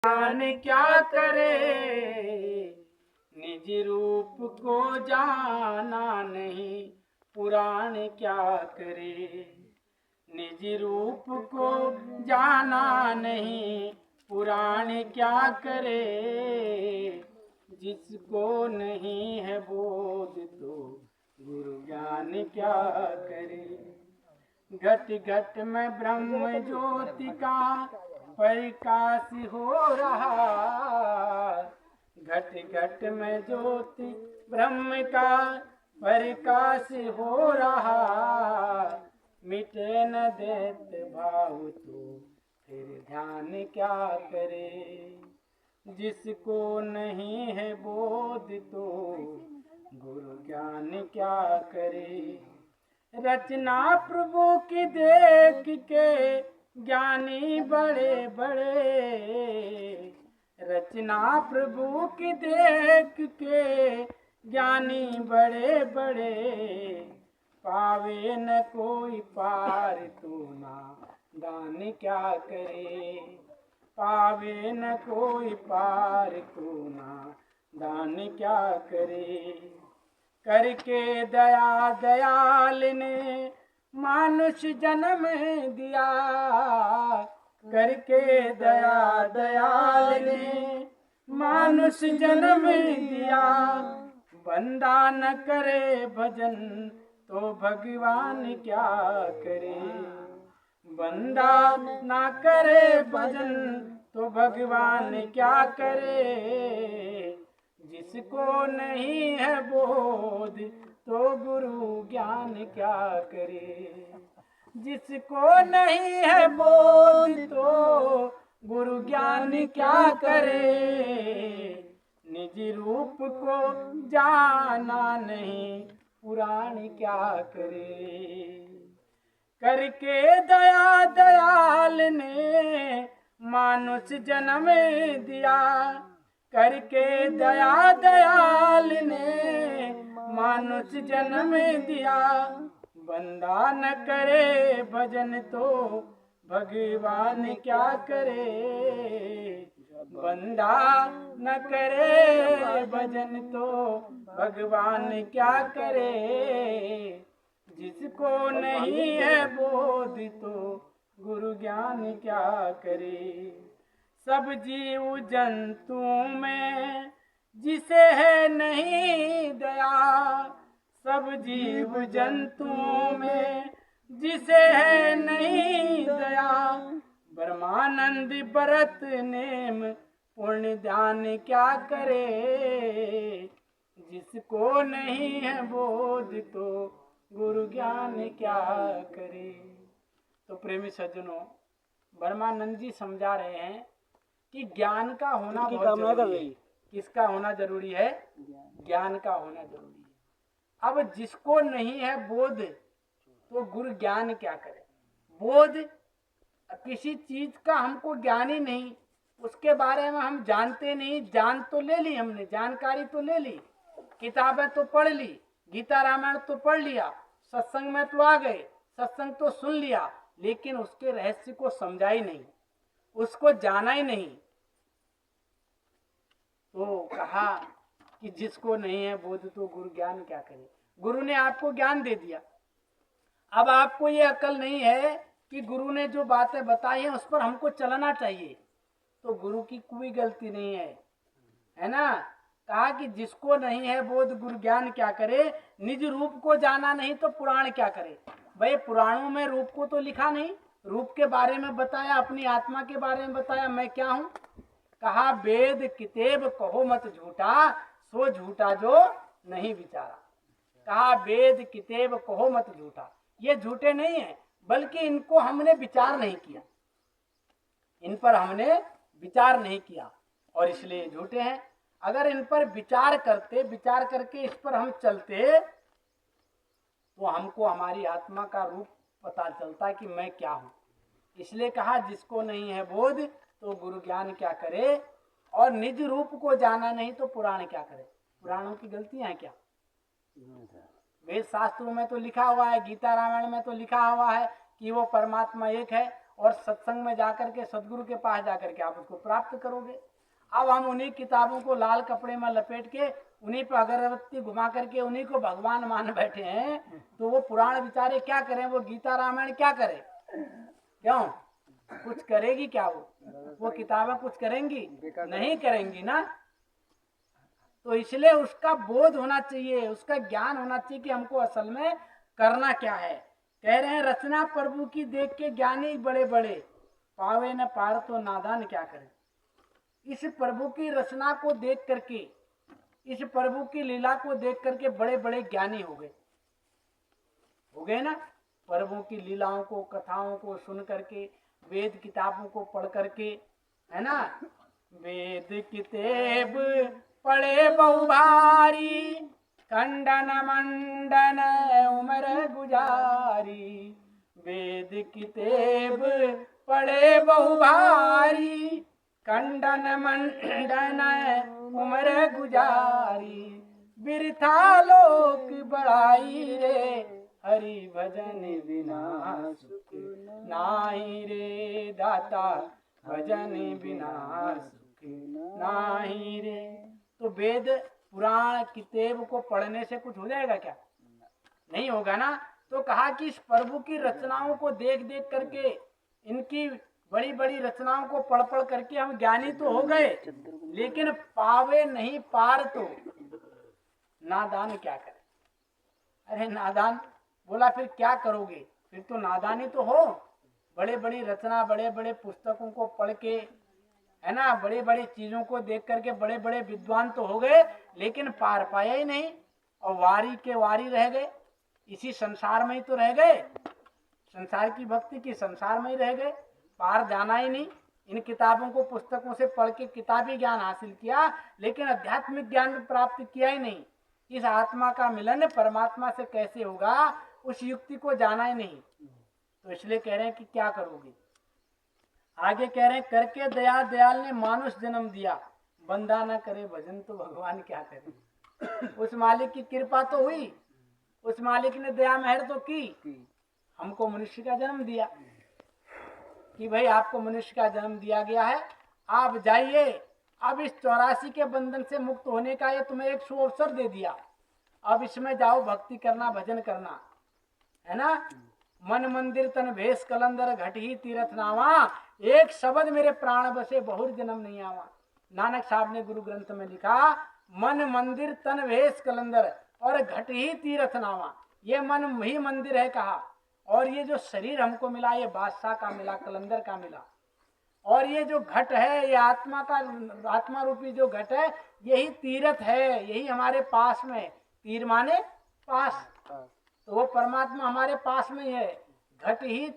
ज्ञान क्या करे, निज रूप को जाना नहीं, पुराण क्या करे। निज रूप को जाना नहीं, पुराण क्या करे। जिसको नहीं है बोध तो गुरु ज्ञान क्या करे। घट घट में ब्रह्म ज्योति का प्रकाश हो रहा। घट घट में ज्योति ब्रह्म का प्रकाश हो रहा। मिटे न देत भाव तो फिर ध्यान क्या करे। जिसको नहीं है बोध तो गुरु ज्ञान क्या करे। रचना प्रभु की देख के ज्ञानी बड़े बड़े। रचना प्रभु की देख के ज्ञानी बड़े बड़े। पावे न कोई पार तो ना दान क्या करे। पावे न कोई पार तो ना दान क्या करे। करके दया दयाल ने मानुष जन्म दिया। करके दया दयाल ने मानुष जन्म दिया। बंदा न करे भजन तो भगवान क्या करे। बंदा न करे भजन तो भगवान क्या करे। जिसको नहीं है बोध तो गुरु ज्ञान क्या करे। जिसको नहीं है बोध तो गुरु ज्ञान क्या करे। निज रूप को जाना नहीं, पुराण क्या करे। करके दया दयाल ने मानुष जन्म दिया। करके दया दयाल ने मानुष जन्म दिया। बंदा न करे भजन तो भगवान क्या करे। बंदा न करे भजन तो भगवान क्या करे। जिसको नहीं है बोध तो गुरु ज्ञान क्या करे। सब जीव जंतु में जिसे है नहीं दया। सब जीव जंतुओं में जिसे है नहीं दया। ब्रह्मानंद बरत नेम पुण्य ध्यान क्या करे। जिसको नहीं है बोध तो गुरु ज्ञान क्या करे। तो प्रेमी सज्जनों, ब्रह्मानंद जी समझा रहे हैं कि ज्ञान का होना बहुत जरूरी है। किसका होना जरूरी है? ज्ञान का होना जरूरी है। अब जिसको नहीं है बोध तो गुरु ज्ञान क्या करे। बोध किसी चीज का हमको ज्ञान ही नहीं, उसके बारे में हम जानते नहीं। जान तो ले ली हमने, जानकारी तो ले ली, किताबें तो पढ़ ली, गीता रामायण तो पढ़ लिया, सत्संग में तो आ गए, सत्संग तो सुन लिया, लेकिन उसके रहस्य को समझा ही नहीं, उसको जाना ही नहीं। तो कहा कि जिसको नहीं है बोध तो गुरु ज्ञान क्या करे। गुरु ने आपको ज्ञान दे दिया। अब आपको ये अकल नहीं है कि गुरु ने जो बातें बताई हैं उस पर हमको चलना चाहिए। तो गुरु की कोई गलती नहीं है ना। कहा कि जिसको नहीं है बोध गुरु ज्ञान क्या करे। निज रूप को जाना नहीं तो पुराण क्या करे। भाई पुराणों में रूप को तो लिखा नहीं, रूप के बारे में बताया, अपनी आत्मा के बारे में बताया, मैं क्या हूं। कहा वेद कितेब कहो मत झूठा, सो झूठा जो नहीं विचारा। कहा वेद कितेब कहो मत झूठा, ये झूठे नहीं है, बल्कि इनको हमने विचार नहीं किया, इन पर हमने विचार नहीं किया और इसलिए झूठे हैं। अगर इन पर विचार करते, विचार करके इस पर हम चलते तो हमको हमारी आत्मा का रूप पता चलता कि मैं क्या हूं। इसलिए कहा जिसको नहीं है बोध तो गुरु ज्ञान क्या करे। और निज रूप को जाना नहीं तो पुराण क्या करे। पुराणों की गलतियां हैं क्या? वेद शास्त्रों में तो लिखा हुआ है, गीता रामायण में तो लिखा हुआ है कि वो परमात्मा एक है, और सत्संग में जाकर के सदगुरु के पास जाकर के आप उसको प्राप्त करोगे। अब हम उन्हीं किताबों को लाल कपड़े में लपेट के उन्हीं पर अगरबत्ती घुमा करके उन्हीं को भगवान मान बैठे हैं, तो वो पुराण बेचारे क्या करें, वो गीता रामायण क्या करे? क्यों कुछ करेगी क्या? वो किताबें कुछ करेंगी? नहीं करेंगी ना। तो इसलिए उसका बोध होना चाहिए, उसका ज्ञान होना चाहिए कि हमको असल में करना क्या है। कह रहे हैं रचना प्रभु की देख के ज्ञानी बड़े बड़े, पावे न पार तो नादान क्या करे। इस प्रभु की रचना को देख करके, इस प्रभु की लीला को देख करके बड़े बड़े ज्ञानी हो गए ना। प्रभु की लीलाओं को, कथाओं को सुन करके, वेद किताबों को पढ़ करके, है ना। वेद किताब पढ़े बहु भारी, खंडन मंडन उमर गुजारी। वेद किताब पढ़े बहु भारी, खंडन मंडन उमर गुजारी। बिरथा लोक बढ़ाई रे, हरि भजन बिना सुख नाही रे दाता, भजन बिना सुख नाही रे। तो वेद पुराण किताब को पढ़ने से कुछ हो जाएगा क्या? नहीं होगा ना। तो कहा कि इस प्रभु की रचनाओं को देख देख करके, इनकी बड़ी बड़ी रचनाओं को पढ़ पढ़ करके हम ज्ञानी तो हो गए, लेकिन पावे नहीं पार तो नादान क्या करे। अरे नादान बोला फिर क्या करोगे? फिर तो नादानी तो हो। बड़े बड़ी रचना, बड़े बड़े पुस्तकों को पढ़ के, है ना, बड़े बड़ी चीजों को देख करके बड़े बड़े विद्वान तो हो गए, लेकिन पार पाया ही नहीं, और वारी के वारी रह गए। इसी संसार में ही तो रह गए, संसार की भक्ति की संसार में ही रह गए, पार जाना ही नहीं। इन किताबों को, पुस्तकों से पढ़ के किताबी ज्ञान हासिल किया, लेकिन आध्यात्मिक ज्ञान प्राप्त किया ही नहीं। इस आत्मा का मिलन परमात्मा से कैसे होगा, उस युक्ति को जाना ही नहीं। तो इसलिए कह रहे हैं कि क्या करोगे। आगे कह रहे हैं करके दया दयाल ने मानुष जन्म दिया, बंदा ना करे भजन तो भगवान क्या करे। उस मालिक की कृपा तो हुई, उस मालिक ने दया मेहर तो की, हमको मनुष्य का जन्म दिया कि भाई आपको मनुष्य का जन्म दिया गया है, आप जाइए। अब इस 84 के बंधन से मुक्त होने का ये तुम्हें एक सुअवसर दे दिया। अब इसमें जाओ, भक्ति करना, भजन करना, है ना। मन मंदिर तन भेष कलंदर, घट ही तीरथ नावा, एक शब्द मेरे प्राण बसे बहुर जन्म नहीं आवा। नानक साहब ने गुरु ग्रंथ में लिखा, मन मंदिर तन भेष कलंदर और घट ही तीरथ नावा। ये मन ही मंदिर है कहा, और ये जो शरीर हमको मिला ये बादशाह का मिला, कलंदर का मिला। और ये जो घट है, ये आत्मा का, आत्मा रूपी जो घट है, यही तीरथ है, यही हमारे पास में। तीर माने पास, तो वो परमात्मा हमारे पास में ही है। घट ही